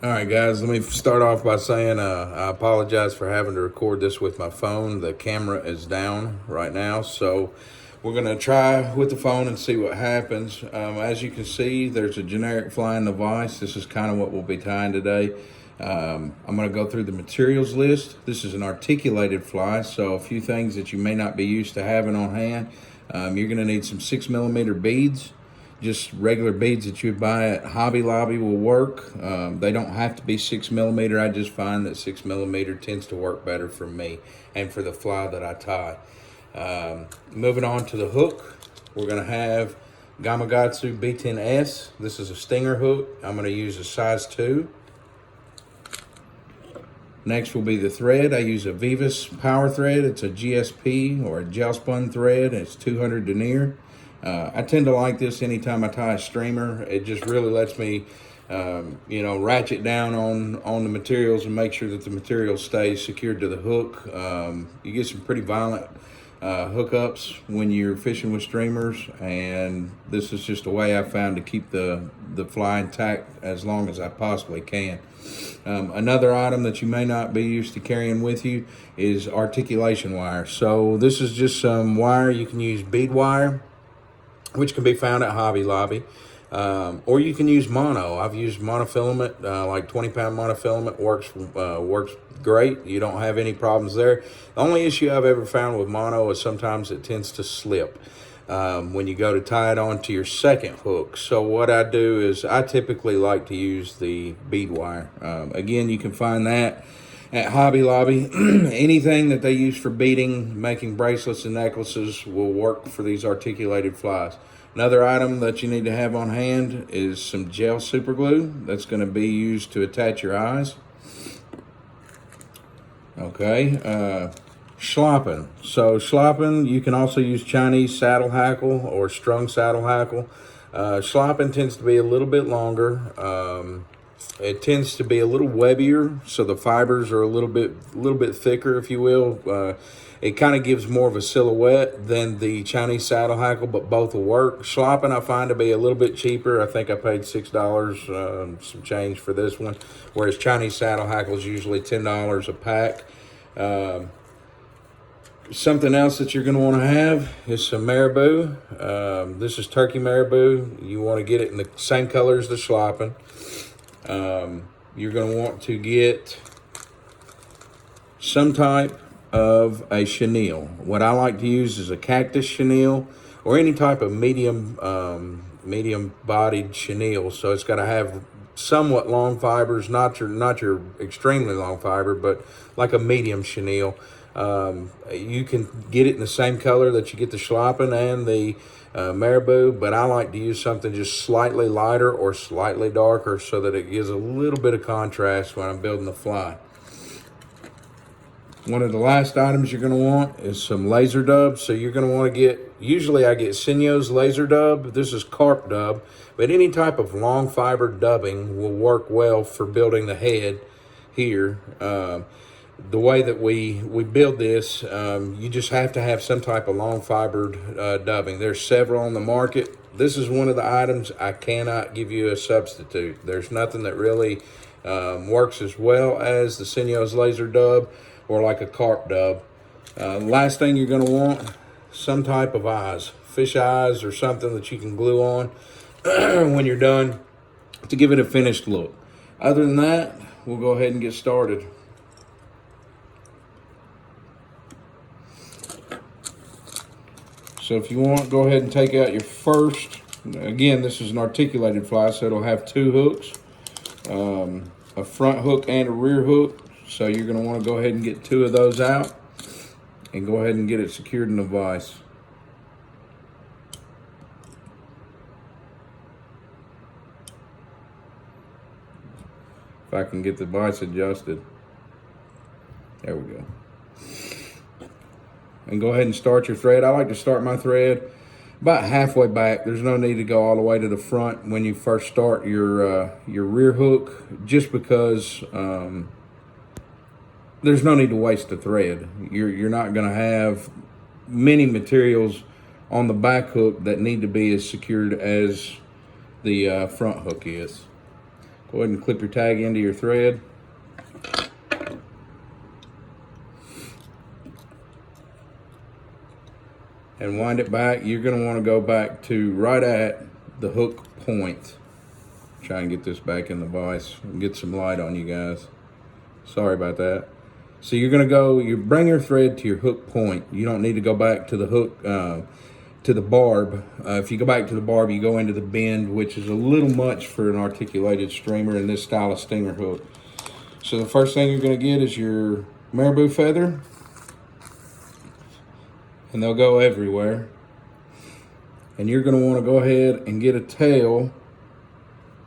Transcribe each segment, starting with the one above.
All right, guys, let me start off by saying I apologize for having to record this with my phone. The camera is down right now, so we're going to try with the phone and see what happens. As you can see, there's a generic fly in the vise. This is kind of what we'll be tying today. I'm going to go through the materials list. This is an articulated fly, so a few things that you may not be used to having on hand. You're going to need some 6mm beads. Just regular beads that you would buy at Hobby Lobby will work. They don't have to be 6mm. I just find that 6mm tends to work better for me and for the fly that I tie. Moving on to the hook, we're going to have Gamakatsu B10S. This is a stinger hook. I'm going to use a size 2. Next will be the thread. I use a Veevus power thread. It's a GSP or a gel spun thread. It's 200 denier. I tend to like this anytime I tie a streamer. It just really lets me, ratchet down on the materials and make sure that the material stays secured to the hook. You get some pretty violent hookups when you're fishing with streamers, and this is just a way I found to keep the fly intact as long as I possibly can. Another item that you may not be used to carrying with you is articulation wire. So this is just some wire. You can use bead wire, which can be found at Hobby Lobby, or you can use mono. I've used monofilament, like 20-pound monofilament works great. You don't have any problems there. The only issue I've ever found with mono is sometimes it tends to slip when you go to tie it onto your second hook. So what I do is I typically like to use the bead wire. Again, you can find that at Hobby Lobby. Anything that they use for beading, making bracelets and necklaces will work for these articulated flies. Another item that you need to have on hand is some gel super glue that's going to be used to attach your eyes. Okay, schlappen. So schlappen, you can also use Chinese saddle hackle or strung saddle hackle. Schlappen tends to be a little bit longer. It tends to be a little webbier, so the fibers are a little bit thicker, if you will. It kind of gives more of a silhouette than the Chinese saddle hackle, but both will work. Schlappen I find to be a little bit cheaper. I think I paid $6, some change for this one, whereas Chinese saddle hackle is usually $10 a pack. Something else that you're going to want to have is some marabou. This is turkey marabou. You want to get it in the same color as the schlappen. You're going to want to get some type of a chenille. What I like to use is a cactus chenille or any type of medium bodied chenille. So it's got to have somewhat long fibers, not your extremely long fiber, but like a medium chenille. You can get it in the same color that you get the schlappen and the marabou, but I like to use something just slightly lighter or slightly darker so that it gives a little bit of contrast when I'm building the fly. One of the last items you're going to want is some laser dub. So you're going to want to get, usually I get senyos laser dub. This is carp dub, but any type of long fiber dubbing will work well for building the head here. The way that we build this, you just have to have some type of long fibered dubbing. There's several on the market. This is one of the items I cannot give you a substitute. There's nothing that really works as well as the senyos laser dub or like a carp dub. Last thing you're going to want, some type of eyes, fish eyes or something that you can glue on when you're done to give it a finished look. Other than that, we'll go ahead and get started. So if you want, go ahead and take out your first. Again, this is an articulated fly, so it'll have 2 hooks, a front hook and a rear hook. So you're going to want to go ahead and get 2 of those out and go ahead and get it secured in the vise. If I can get the vise adjusted. There we go. And go ahead and start your thread. I like to start my thread about halfway back. There's no need to go all the way to the front when you first start your rear hook, just because there's no need to waste the thread. You're not going to have many materials on the back hook that need to be as secured as the front hook is. Go ahead and clip your tag into your thread. And wind it back. You're going to want to go back to right at the hook point. Try and get this back in the vise and get some light on you guys. Sorry about that. So you're going to go, you bring your thread to your hook point. You don't need to go back to the hook, to the barb. If you go back to the barb, you go into the bend, which is a little much for an articulated streamer in this style of stinger hook. So the first thing you're going to get is your marabou feather. And they'll go everywhere. And you're going to want to go ahead and get a tail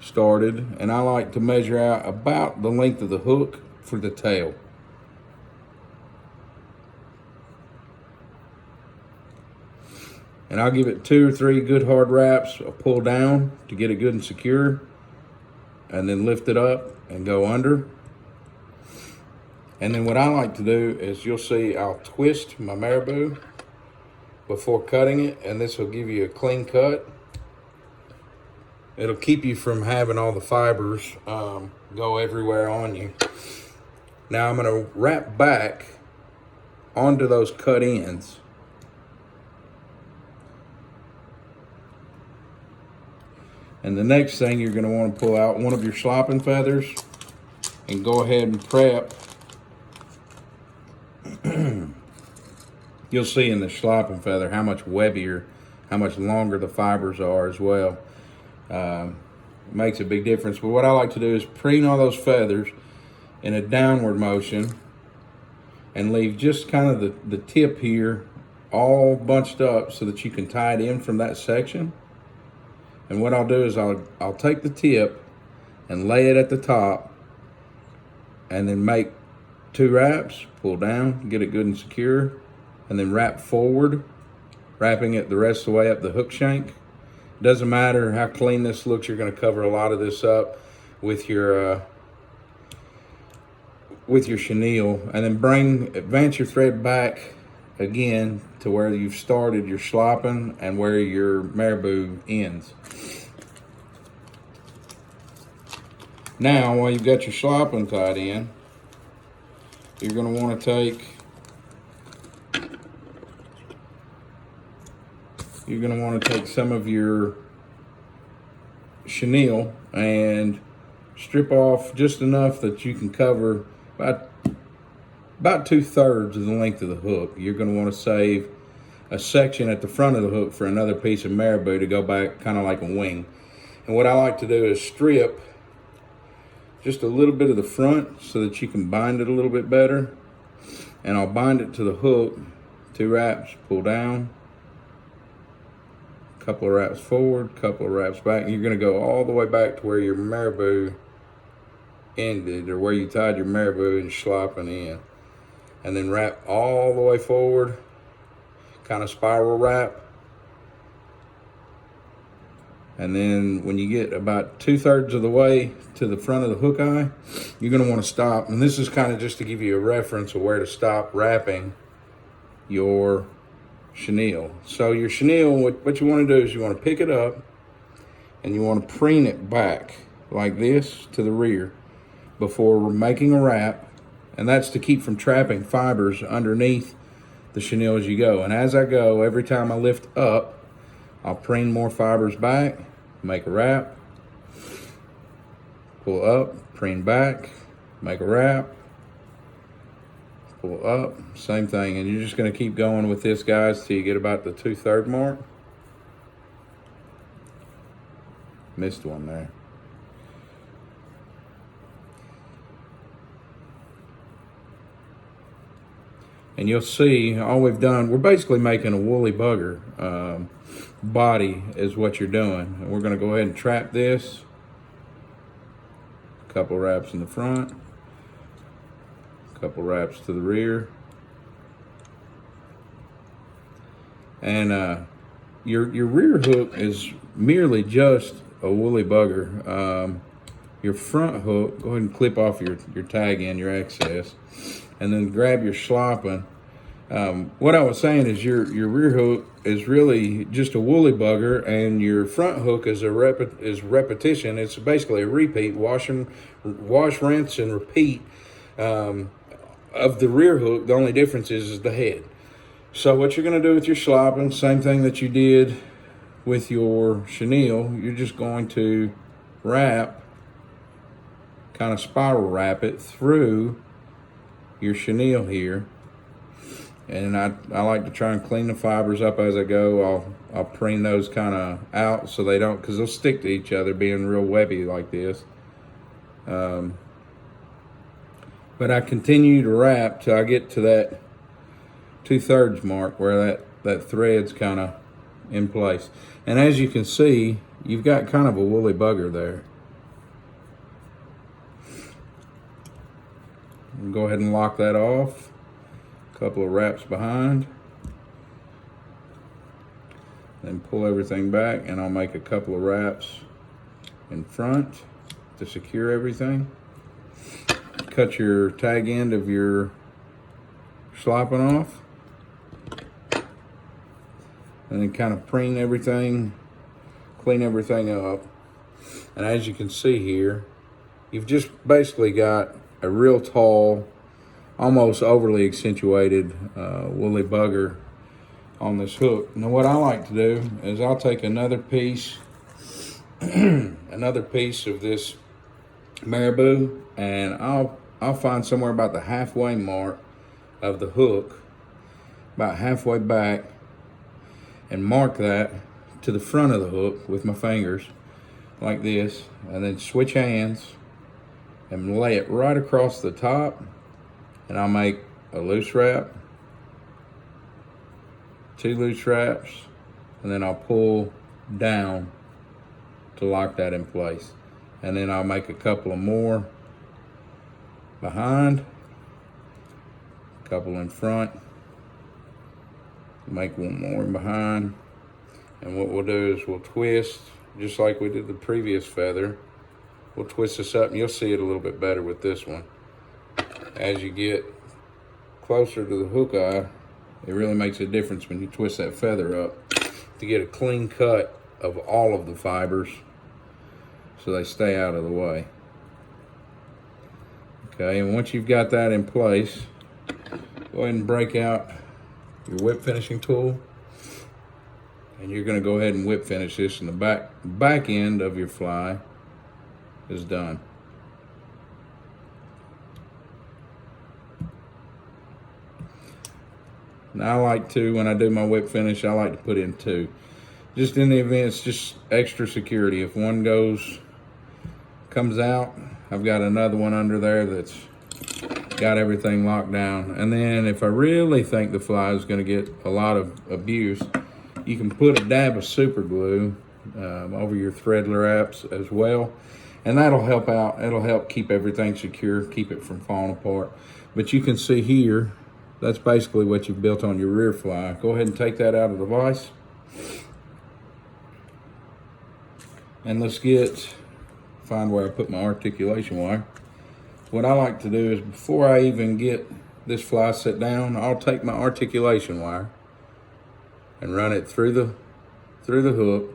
started. And I like to measure out about the length of the hook for the tail. And I'll give it 2 or 3 good hard wraps, a pull down to get it good and secure, and then lift it up and go under. And then what I like to do is, you'll see I'll twist my marabou before cutting it, and this will give you a clean cut. It'll keep you from having all the fibers go everywhere on you. Now I'm going to wrap back onto those cut ends. And the next thing, you're going to want to pull out one of your schlappen feathers and go ahead and prep. You'll see in the schlappen feather how much webbier, how much longer the fibers are as well. Makes a big difference. But what I like to do is preen all those feathers in a downward motion and leave just kind of the tip here all bunched up so that you can tie it in from that section. And what I'll do is I'll take the tip and lay it at the top, and then make 2 wraps, pull down, get it good and secure, and then wrap forward, wrapping it the rest of the way up the hook shank. Doesn't matter how clean this looks, you're going to cover a lot of this up with your chenille, and then advance your thread back again to where you've started your schlappen and where your marabou ends. Now, while you've got your schlappen tied in, you're going to want to take some of your chenille and strip off just enough that you can cover about 2/3 of the length of the hook. You're going to want to save a section at the front of the hook for another piece of marabou to go back kind of like a wing. And what I like to do is strip just a little bit of the front so that you can bind it a little bit better. And I'll bind it to the hook, 2 wraps, pull down, couple of wraps forward, couple of wraps back, and you're going to go all the way back to where your marabou ended, or where you tied your marabou and schlappen in. And then wrap all the way forward, kind of spiral wrap. And then when you get about 2/3 of the way to the front of the hook eye, you're going to want to stop. And this is kind of just to give you a reference of where to stop wrapping your chenille. So your chenille, what you want to do is you want to pick it up and you want to preen it back like this to the rear before making a wrap. And that's to keep from trapping fibers underneath the chenille as you go. And as I go, every time I lift up, I'll preen more fibers back, make a wrap, pull up, preen back, make a wrap, pull up, same thing. And you're just going to keep going with this, guys, till you get about the 2/3 mark. Missed one there. And you'll see all we've done, we're basically making a woolly bugger body is what you're doing. And we're going to go ahead and trap this. A couple wraps in the front, a couple wraps to the rear. And your rear hook is merely just a woolly bugger. Your front hook, go ahead and clip off your tag in, your excess, and then grab your schlappen What I was saying is your rear hook is really just a woolly bugger, and your front hook is repetition. It's basically a repeat, wash, rinse, and repeat of the rear hook. The only difference is the head. So what you're going to do with your schlappen, same thing that you did with your chenille, you're just going to wrap, kind of spiral wrap it through your chenille here. And I like to try and clean the fibers up as I go. I'll preen those kind of out so they don't, because they'll stick to each other being real webby like this. But I continue to wrap till I get to that 2/3 mark where that thread's kind of in place. And as you can see, you've got kind of a woolly bugger there. Go ahead and lock that off. Couple of wraps behind, then pull everything back, and I'll make a couple of wraps in front to secure everything. Cut your tag end of your schlappen off, and then kind of preen everything, clean everything up. And as you can see here, you've just basically got a real tall, almost overly accentuated woolly bugger on this hook. Now what I like to do is I'll take another piece of this marabou, and I'll find somewhere about the halfway mark of the hook, about halfway back, and mark that to the front of the hook with my fingers like this, and then switch hands and lay it right across the top. And I'll make a loose wrap, 2 loose wraps, and then I'll pull down to lock that in place. And then I'll make a couple of more behind, a couple in front, make one more in behind. And what we'll do is we'll twist, just like we did the previous feather. We'll twist this up, and you'll see it a little bit better with this one. As you get closer to the hook eye, it really makes a difference when you twist that feather up to get a clean cut of all of the fibers so they stay out of the way. Okay, and once you've got that in place, go ahead and break out your whip finishing tool, and you're going to go ahead and whip finish this, and the back end of your fly is done. Now I like to, when I do my whip finish, I like to put in 2. Just in the event, it's just extra security. If one comes out, I've got another one under there that's got everything locked down. And then if I really think the fly is going to get a lot of abuse, you can put a dab of super glue over your thread wraps as well. And that'll help out. It'll help keep everything secure, keep it from falling apart. But you can see here, that's basically what you've built on your rear fly. Go ahead and take that out of the vise. And let's find where I put my articulation wire. What I like to do is, before I even get this fly set down, I'll take my articulation wire and run it through the hook,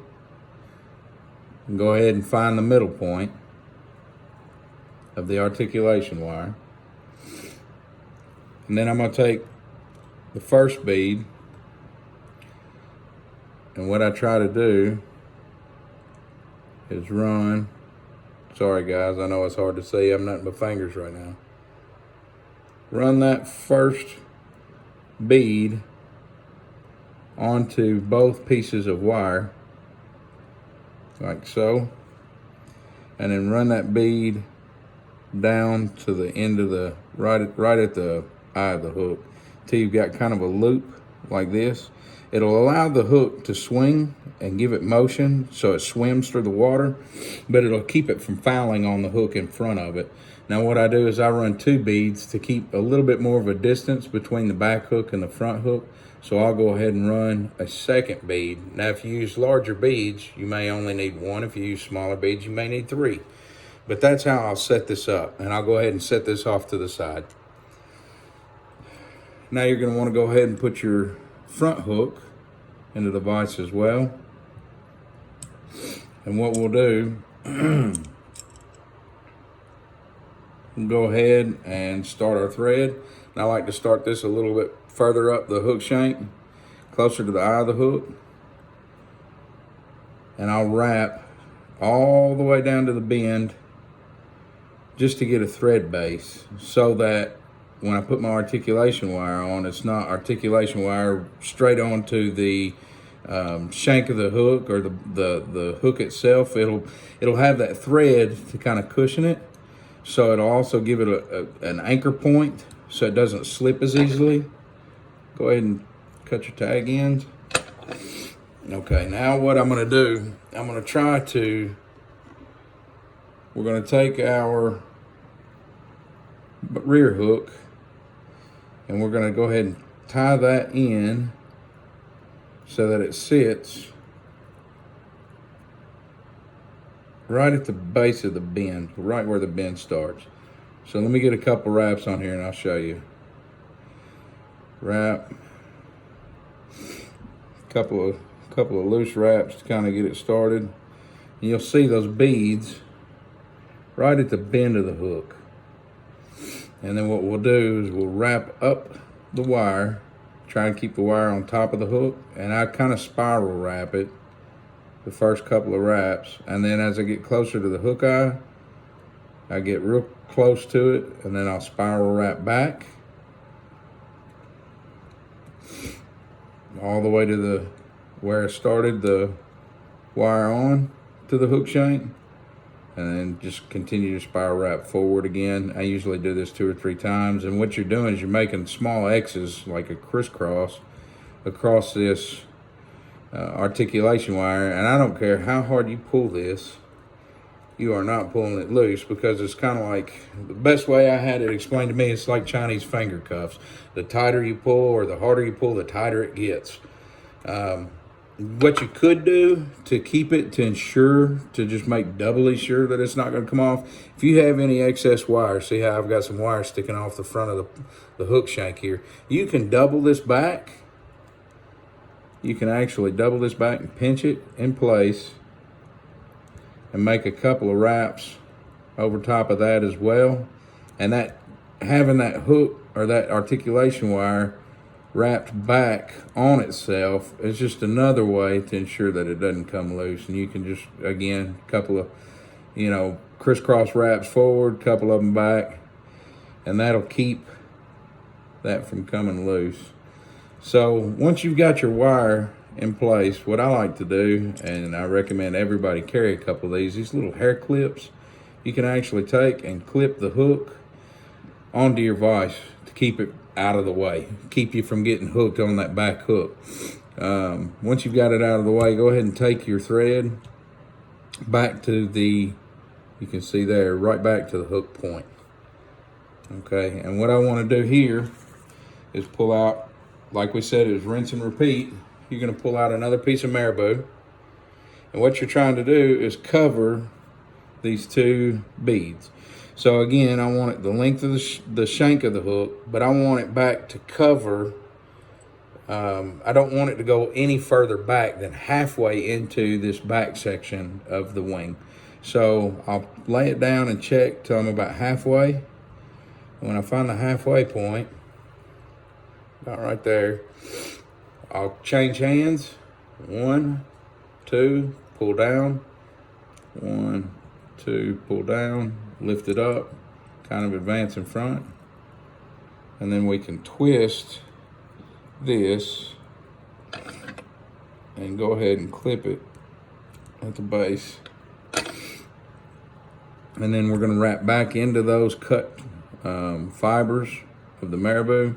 and go ahead and find the middle point of the articulation wire. And then I'm going to take the first bead, and what I try to do is run, sorry guys, I know it's hard to see, I'm nutting my fingers right now. Run that first bead onto both pieces of wire, like so, and then run that bead down to the end of the, right at the eye of the hook, till you've got kind of a loop like this. It'll allow the hook to swing and give it motion so it swims through the water, but it'll keep it from fouling on the hook in front of it. Now what I do is I run 2 beads to keep a little bit more of a distance between the back hook and the front hook. So I'll go ahead and run a second bead. Now if you use larger beads, you may only need 1. If you use smaller beads, you may need 3. But that's how I'll set this up, and I'll go ahead and set this off to the side. Now you're going to want to go ahead and put your front hook into the vise as well. And what we'll do, we'll go ahead and start our thread. And I like to start this a little bit further up the hook shank, closer to the eye of the hook. And I'll wrap all the way down to the bend just to get a thread base, so that when I put my articulation wire on, it's not articulation wire straight onto the shank of the hook or the hook itself. It'll have that thread to kind of cushion it, so it'll also give it an anchor point so it doesn't slip as easily. Go ahead and cut your tag ends. Okay, now what I'm going to do, I'm going to we're going to take our rear hook and we're going to go ahead and tie that in so that it sits right at the base of the bend, right where the bend starts. So let me get a couple wraps on here and I'll show you. Wrap, couple of loose wraps to kind of get it started. And you'll see those beads right at the bend of the hook. And then what we'll do is we'll wrap up the wire, try and keep the wire on top of the hook, and I kind of spiral wrap it the first couple of wraps, and then as I get closer to the hook eye, I get real close to it, and then I'll spiral wrap back all the way to where I started the wire on to the hook shank, and then just continue to spiral wrap forward again. I usually do this 2 or 3 times, and what you're doing is you're making small X's, like a crisscross, across this articulation wire. And I don't care how hard you pull this, you are not pulling it loose, because it's kind of like, the best way I had it explained to me, it's like Chinese finger cuffs. The tighter you pull or the harder you pull, the tighter it gets. What you could do to keep it, to ensure, to just make doubly sure that it's not going to come off, if you have any excess wire, see how I've got some wire sticking off the front of the hook shank here, you can double this back. You can actually double this back and pinch it in place and make a couple of wraps over top of that as well. And that, having that hook or that articulation wire wrapped back on itself is just another way to ensure that it doesn't come loose. And you can just, again, a couple of, crisscross wraps forward, couple of them back, and that'll keep that from coming loose. So once you've got your wire in place, what I like to do, and I recommend everybody carry a couple of these little hair clips, you can actually take and clip the hook onto your vise to keep it out of the way, keep you from getting hooked on that back hook. Once you've got it out of the way, go ahead and take your thread back to you can see there, right back to the hook point. Okay, and what I want to do here is pull out, like we said, is rinse and repeat. You're going to pull out another piece of marabou, and what you're trying to do is cover these 2 beads. So again, I want it the length of the shank of the hook, but I want it back to cover. I don't want it to go any further back than halfway into this back section of the wing. So I'll lay it down and check till I'm about halfway. And when I find the halfway point, about right there, I'll change hands. 1, 2, pull down. 1, 2, pull down. Lift it up, kind of advance in front, and then we can twist this and go ahead and clip it at the base. And then we're going to wrap back into those cut fibers of the marabou.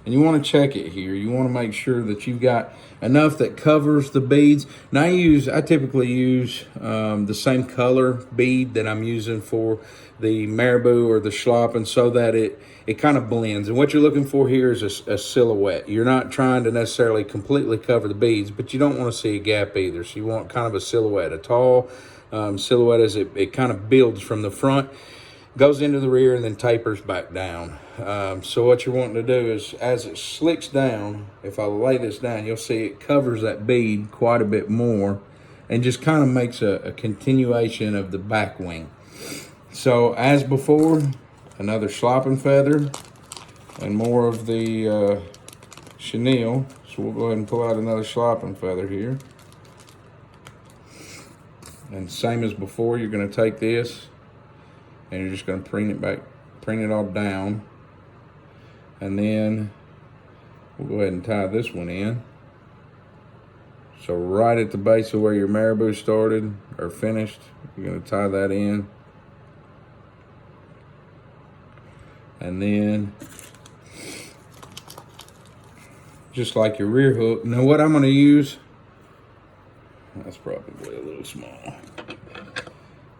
And you want to check it here. You want to make sure that you've got enough that covers the beads. Now I typically use the same color bead that I'm using for the marabou or the schlappen, so that it kind of blends. And what you're looking for here is a silhouette. You're not trying to necessarily completely cover the beads, but you don't want to see a gap either. So you want kind of a silhouette, a tall silhouette, as it kind of builds from the front. goes into the rear and then tapers back down. So what you're wanting to do is, as it slicks down, if I lay this down, you'll see it covers that bead quite a bit more and just kind of makes a continuation of the back wing. So as before, another schlappen feather and more of the chenille. So we'll go ahead and pull out another schlappen feather here. And same as before, you're going to take this and you're just going to preen it all down. And then we'll go ahead and tie this one in. So right at the base of where your marabou started or finished, you're going to tie that in. And then, just like your rear hook. Now what I'm going to use, that's probably a little small.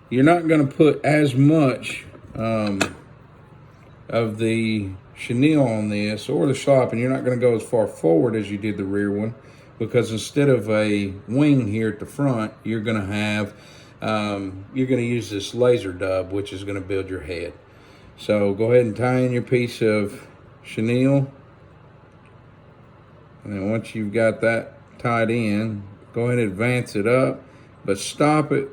You're not going to put as much of the chenille on this or the schlappen. You're not going to go as far forward as you did the rear one, because instead of a wing here at the front, you're going to have, you're going to use this laser dub, which is going to build your head. So go ahead and tie in your piece of chenille. And then once you've got that tied in, go ahead and advance it up, but stop it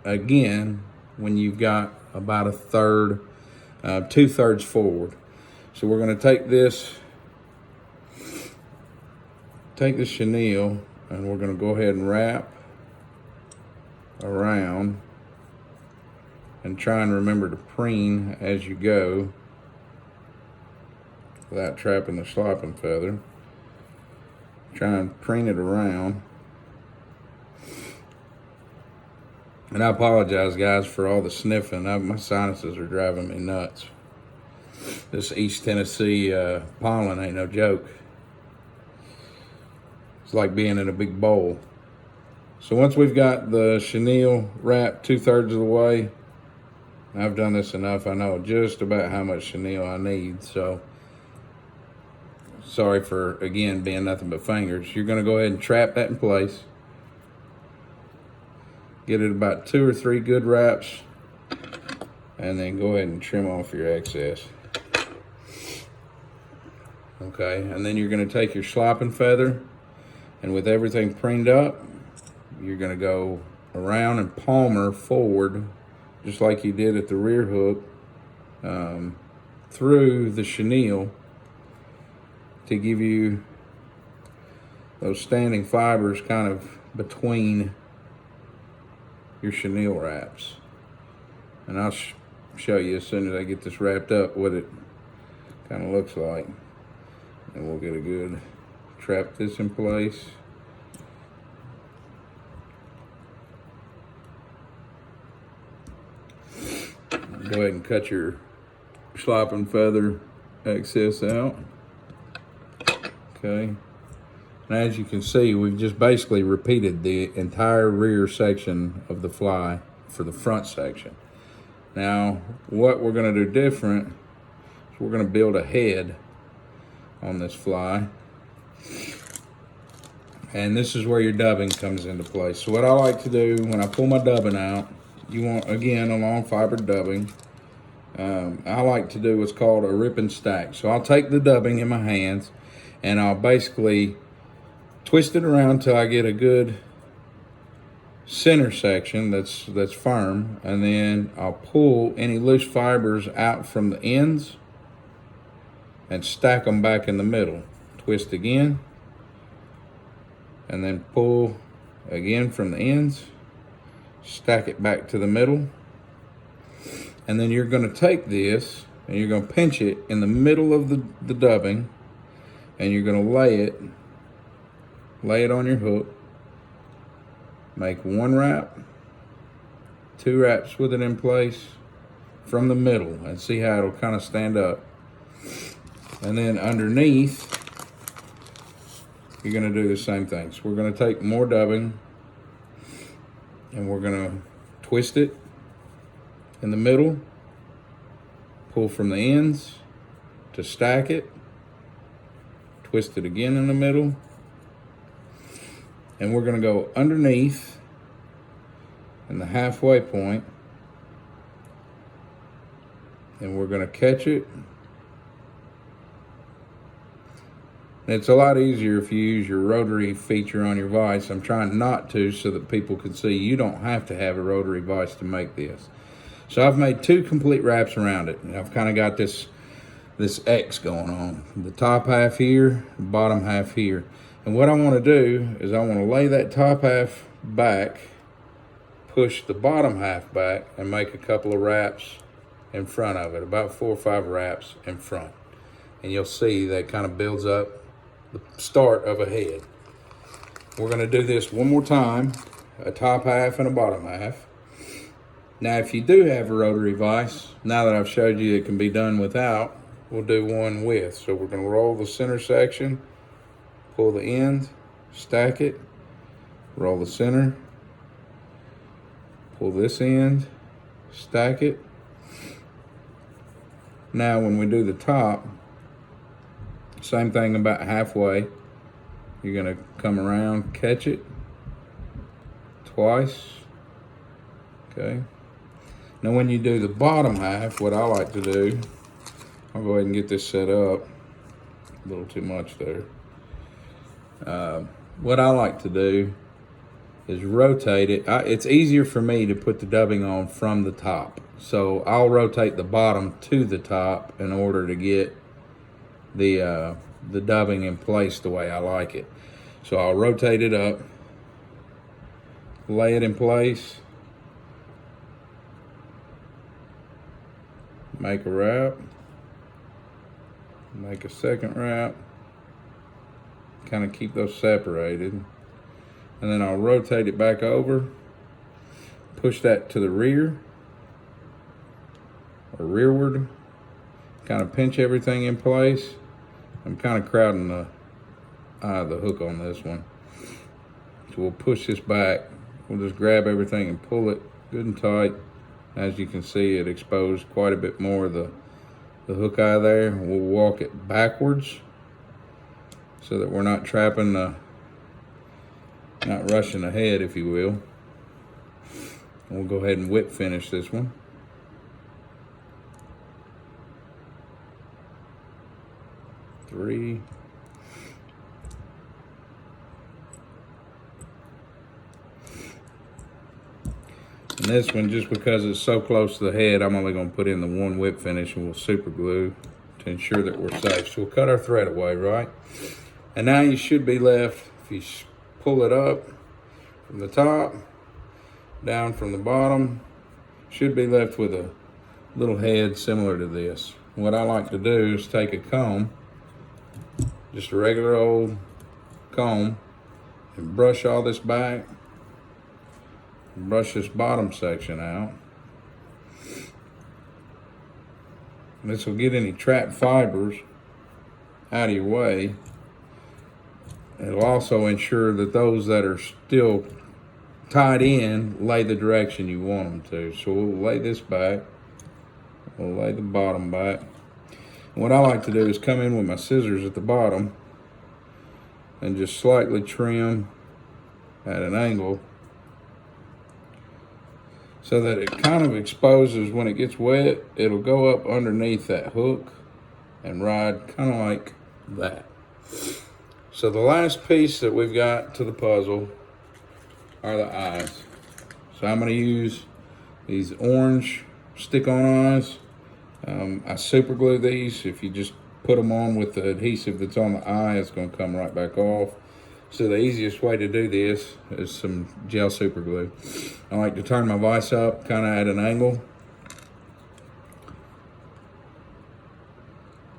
again when you've got about a third, 2/3 forward. So we're going to take this chenille and we're going to go ahead and wrap around and try and remember to preen as you go without trapping the schlappen feather. Try and preen it around. And I apologize, guys, for all the sniffing. My sinuses are driving me nuts. This East Tennessee pollen ain't no joke. It's like being in a big bowl. So once we've got the chenille wrapped 2/3 of the way, I've done this enough. I know just about how much chenille I need. So sorry for, again, being nothing but fingers. You're going to go ahead and trap that in place. Get it about 2 or 3 good wraps, and then go ahead and trim off your excess. Okay, and then you're going to take your schlappen feather, and with everything preened up, you're going to go around and palmer forward, just like you did at the rear hook, through the chenille to give you those standing fibers kind of between your chenille wraps. And I'll show you as soon as I get this wrapped up what it kind of looks like. And we'll get a good trap this in place. Go ahead and cut your schlappen feather excess out. Okay. And as you can see, we've just basically repeated the entire rear section of the fly for the front section. Now, what we're going to do different is we're going to build a head on this fly. And this is where your dubbing comes into play. So what I like to do when I pull my dubbing out, you want, again, a long fiber dubbing. I like to do what's called a rip and stack. So I'll take the dubbing in my hands and I'll basically twist it around till I get a good center section that's firm, and then I'll pull any loose fibers out from the ends and stack them back in the middle. Twist again, and then pull again from the ends, stack it back to the middle, and then you're going to take this and you're going to pinch it in the middle of the dubbing, and you're going to lay it on your hook. Make 1 wrap, 2 wraps with it in place from the middle, and see how it'll kind of stand up. And then underneath, you're going to do the same thing. So we're going to take more dubbing and we're going to twist it in the middle, pull from the ends to stack it, twist it again in the middle, and we're going to go underneath in the halfway point and we're going to catch it. It's a lot easier if you use your rotary feature on your vise. I'm trying not to so that people can see you don't have to have a rotary vise to make this. So I've made 2 complete wraps around it. And I've kind of got this X going on. The top half here, the bottom half here. And what I want to do is I want to lay that top half back, push the bottom half back, and make a couple of wraps in front of it, about 4 or 5 wraps in front. And you'll see that kind of builds up the start of a head. We're going to do this one more time, a top half and a bottom half. Now, if you do have a rotary vise, now that I've showed you it can be done without, we'll do one with. So we're going to roll the center section, pull the end, stack it, roll the center, pull this end, stack it. Now, when we do the top, same thing about halfway. You're gonna come around, catch it twice, okay? Now when you do the bottom half, what I like to do, I'll go ahead and get this set up. A little too much there. What I like to do is rotate it. It's easier for me to put the dubbing on from the top. So I'll rotate the bottom to the top in order to get the dubbing in place the way I like it. So I'll rotate it up, lay it in place, make a wrap, make a second wrap, kind of keep those separated, and then I'll rotate it back over, push that to the rear or rearward, kind of pinch everything in place. I'm kind of crowding the eye of the hook on this one. So we'll push this back. We'll just grab everything and pull it good and tight. As you can see, it exposed quite a bit more of the hook eye there. We'll walk it backwards so that we're not trapping not rushing ahead, if you will. And we'll go ahead and whip finish this one. Three. And this one, just because it's so close to the head, I'm only going to put in the one whip finish, and we'll super glue to ensure that we're safe. So we'll cut our thread away, right? And now you should be left, if you pull it up from the top, down from the bottom, should be left with a little head similar to this. What I like to do is take a comb, just a regular old comb, and brush all this back, and brush this bottom section out. And this will get any trapped fibers out of your way. It'll also ensure that those that are still tied in lay the direction you want them to. So we'll lay this back, we'll lay the bottom back. What I like to do is come in with my scissors at the bottom and just slightly trim at an angle so that it kind of exposes. When it gets wet, it'll go up underneath that hook and ride kind of like that. So the last piece that we've got to the puzzle are the eyes. So I'm going to use these orange stick-on eyes. I super glue these. If you just put them on with the adhesive that's on the eye, it's going to come right back off. So the easiest way to do this is some gel super glue. I like to turn my vise up kind of at an angle,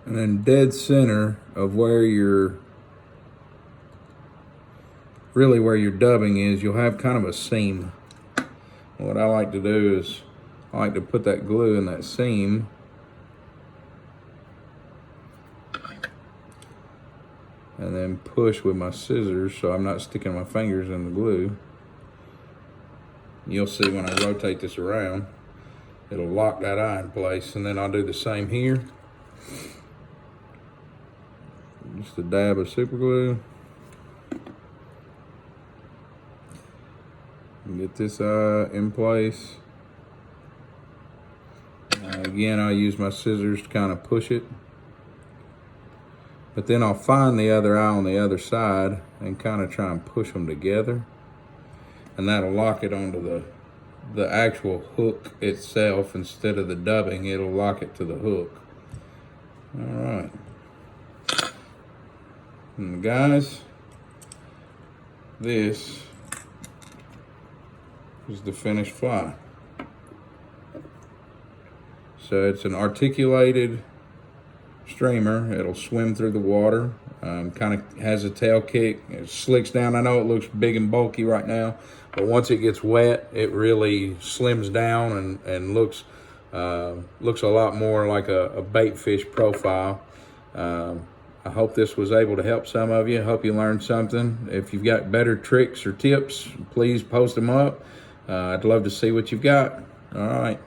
and then dead center of where your dubbing is, you'll have kind of a seam. What I like to do is I like to put that glue in that seam, and then push with my scissors so I'm not sticking my fingers in the glue. You'll see when I rotate this around, it'll lock that eye in place, and then I'll do the same here. Just a dab of super glue. And get this eye in place. Now Again, I'll use my scissors to kind of push it. But then I'll find the other eye on the other side and kind of try and push them together. And that'll lock it onto the actual hook itself instead of the dubbing. It'll lock it to the hook. All right. And guys, this is the finished fly. So it's an articulated streamer. It'll swim through the water. Kind of has a tail kick. It slicks down. I know it looks big and bulky right now, but once it gets wet, it really slims down and looks a lot more like a bait fish profile. I hope this was able to help some of you. I hope you learned something. If you've got better tricks or tips, please post them up. I'd love to see what you've got. All right.